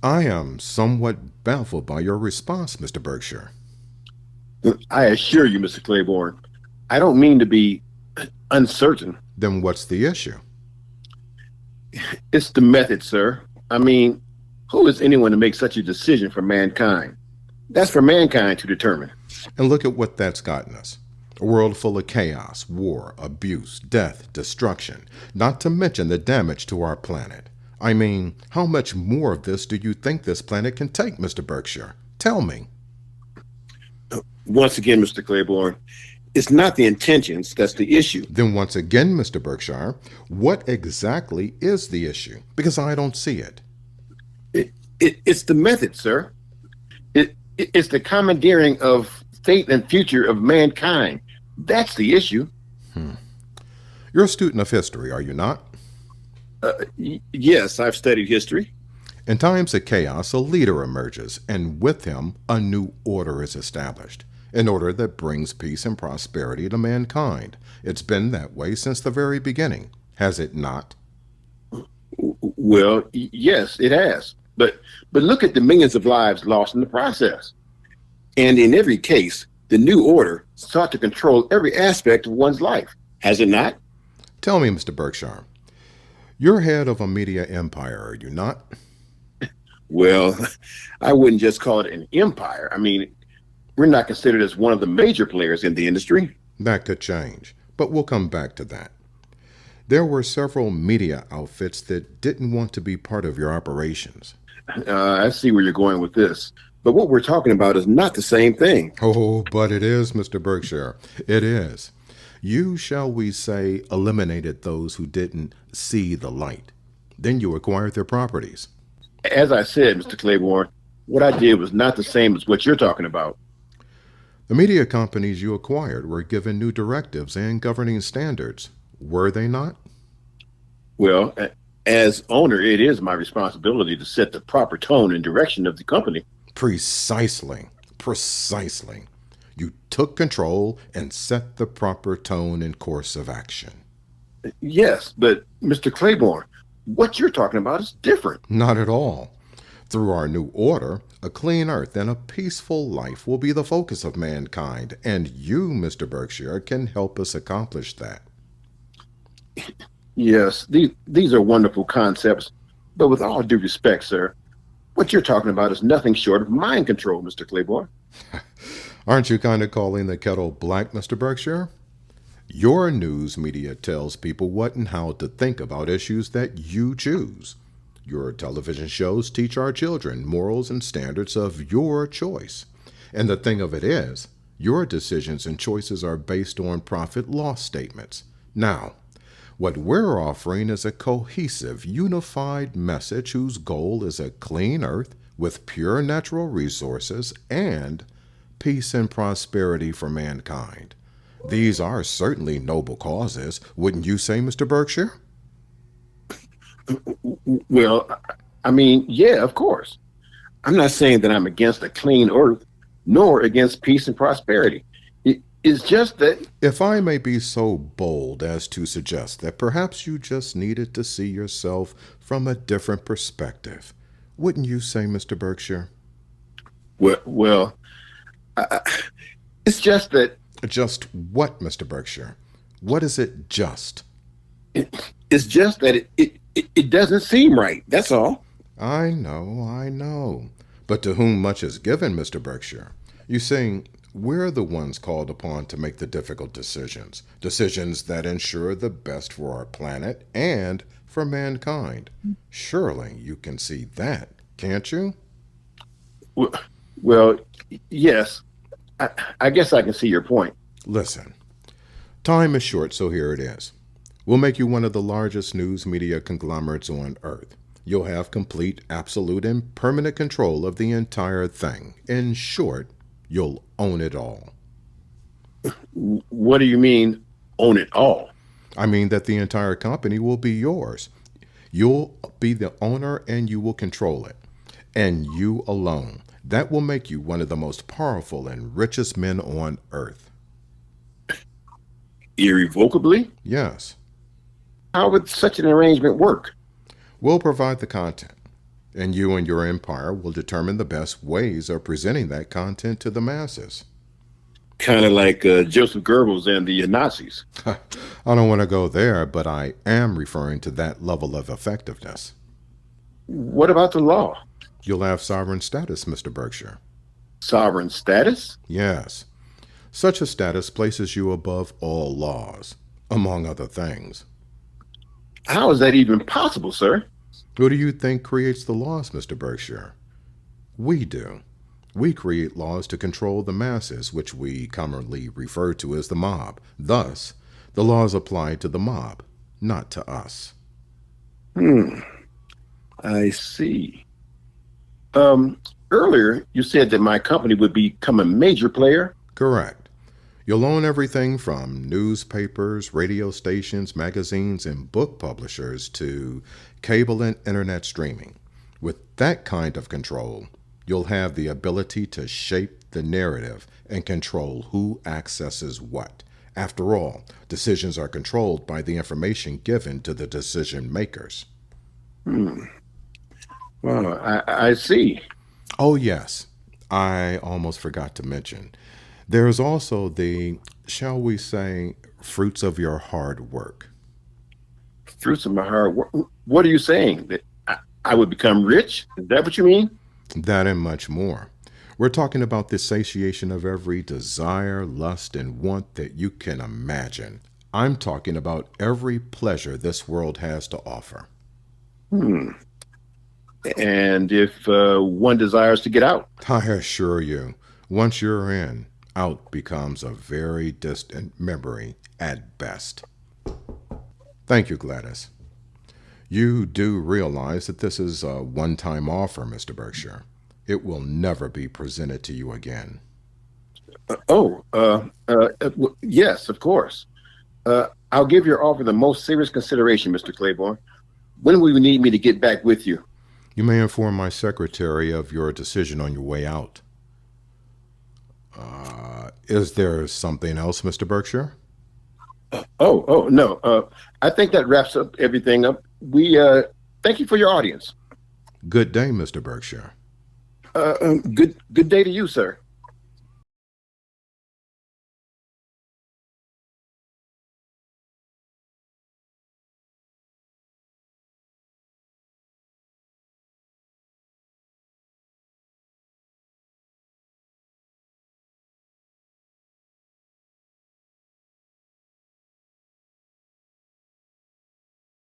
I am somewhat baffled by your response, Mr. Berkshire. I assure you, Mr. Claiborne, I don't mean to be uncertain. Then what's the issue? It's the method, sir. I mean, who is anyone to make such a decision for mankind? That's for mankind to determine. And look at what that's gotten us. A world full of chaos, war, abuse, death, destruction, not to mention the damage to our planet. I mean, how much more of this do you think this planet can take, Mr. Berkshire? Tell me. Once again, Mr. Claiborne, it's not the intentions that's the issue. Then once again, Mr. Berkshire, what exactly is the issue? Because I don't see it. It's the method, sir. It's the commandeering of fate and future of mankind. That's the issue. You're a student of history, are you not? Yes, I've studied history. In times of chaos, a leader emerges, and with him, a new order is established. An order that brings peace and prosperity to mankind. It's been that way since the very beginning, has it not? Well, yes, it has. But look at the millions of lives lost in the process. And in every case, the new order sought to control every aspect of one's life, has it not? Tell me, Mr. Berkshire, you're head of a media empire, are you not? Well, I wouldn't just call it an empire. I mean, we're not considered as one of the major players in the industry. That could change, but we'll come back to that. There were several media outfits that didn't want to be part of your operations. I see where you're going with this. But what we're talking about is not the same thing. Oh, but it is, Mr. Berkshire. It is. You, shall we say, eliminated those who didn't see the light. Then you acquired their properties. As I said, Mr. Claiborne, what I did was not the same as what you're talking about. The media companies you acquired were given new directives and governing standards, were they not? Well, as owner, it is my responsibility to set the proper tone and direction of the company. Precisely. Precisely. You took control and set the proper tone and course of action. Yes, but Mr. Claiborne, what you're talking about is different. Not at all. Through our new order, a clean earth and a peaceful life will be the focus of mankind, and you, Mr. Berkshire, can help us accomplish that. Yes, these are wonderful concepts, but with all due respect, sir, what you're talking about is nothing short of mind control, Mr. Claiborne. Aren't you kind of calling the kettle black, Mr. Berkshire? Your news media tells people what and how to think about issues that you choose. Your television shows teach our children morals and standards of your choice. And the thing of it is, your decisions and choices are based on profit-loss statements. Now, what we're offering is a cohesive, unified message whose goal is a clean earth with pure natural resources and peace and prosperity for mankind. These are certainly noble causes, wouldn't you say, Mr. Berkshire? Well, I mean, yeah, of course. I'm not saying that I'm against a clean earth, nor against peace and prosperity. It's just that... If I may be so bold as to suggest that perhaps you just needed to see yourself from a different perspective, wouldn't you say, Mr. Berkshire? Well, it's just that... Just what, Mr. Berkshire? What is it just? It's just that it doesn't seem right, that's all. I know. But to whom much is given, Mr. Berkshire? You see, we're the ones called upon to make the difficult decisions. Decisions that ensure the best for our planet and for mankind. Surely you can see that, can't you? Well, yes. I guess I can see your point. Listen, time is short, so here it is. We'll make you one of the largest news media conglomerates on Earth. You'll have complete, absolute, and permanent control of the entire thing. In short, you'll own it all. What do you mean, own it all? I mean that the entire company will be yours. You'll be the owner and you will control it. And you alone. That will make you one of the most powerful and richest men on earth. Irrevocably? Yes, How would such an arrangement work? we'll provide the content, and you and your empire will determine the best ways of presenting that content to the masses. Kind of like Joseph Goebbels and the Nazis. I don't want to go there, but I am referring to that level of effectiveness. What about the law? You'll have sovereign status, Mr. Berkshire. Sovereign status? Yes. Such a status places you above all laws, among other things. How is that even possible, sir? Who do you think creates the laws, Mr. Berkshire? We do. We create laws to control the masses, which we commonly refer to as the mob. Thus, the laws apply to the mob, not to us. I see. Earlier, you said that my company would become a major player. Correct. You'll own everything from newspapers, radio stations, magazines, and book publishers to cable and internet streaming. With that kind of control, you'll have the ability to shape the narrative and control who accesses what. After all, decisions are controlled by the information given to the decision makers. Well, I see. Oh, yes, I almost forgot to mention. There's also the, shall we say, fruits of your hard work. Fruits of my hard work. What are you saying? That I would become rich? Is that what you mean? That and much more. We're talking about the satiation of every desire, lust, and want that you can imagine. I'm talking about every pleasure this world has to offer. And if one desires to get out? I assure you, once you're in, out becomes a very distant memory at best. Thank you, Gladys. You do realize that this is a one-time offer, Mr. Berkshire. It will never be presented to you again. Yes, of course. I'll give your offer the most serious consideration, Mr. Claiborne. When will you need me to get back with you? You may inform my secretary of your decision on your way out. Is there something else, Mr. Berkshire? No. I think that wraps up everything up. We thank you for your audience. Good day, Mr. Berkshire. Good day to you, sir.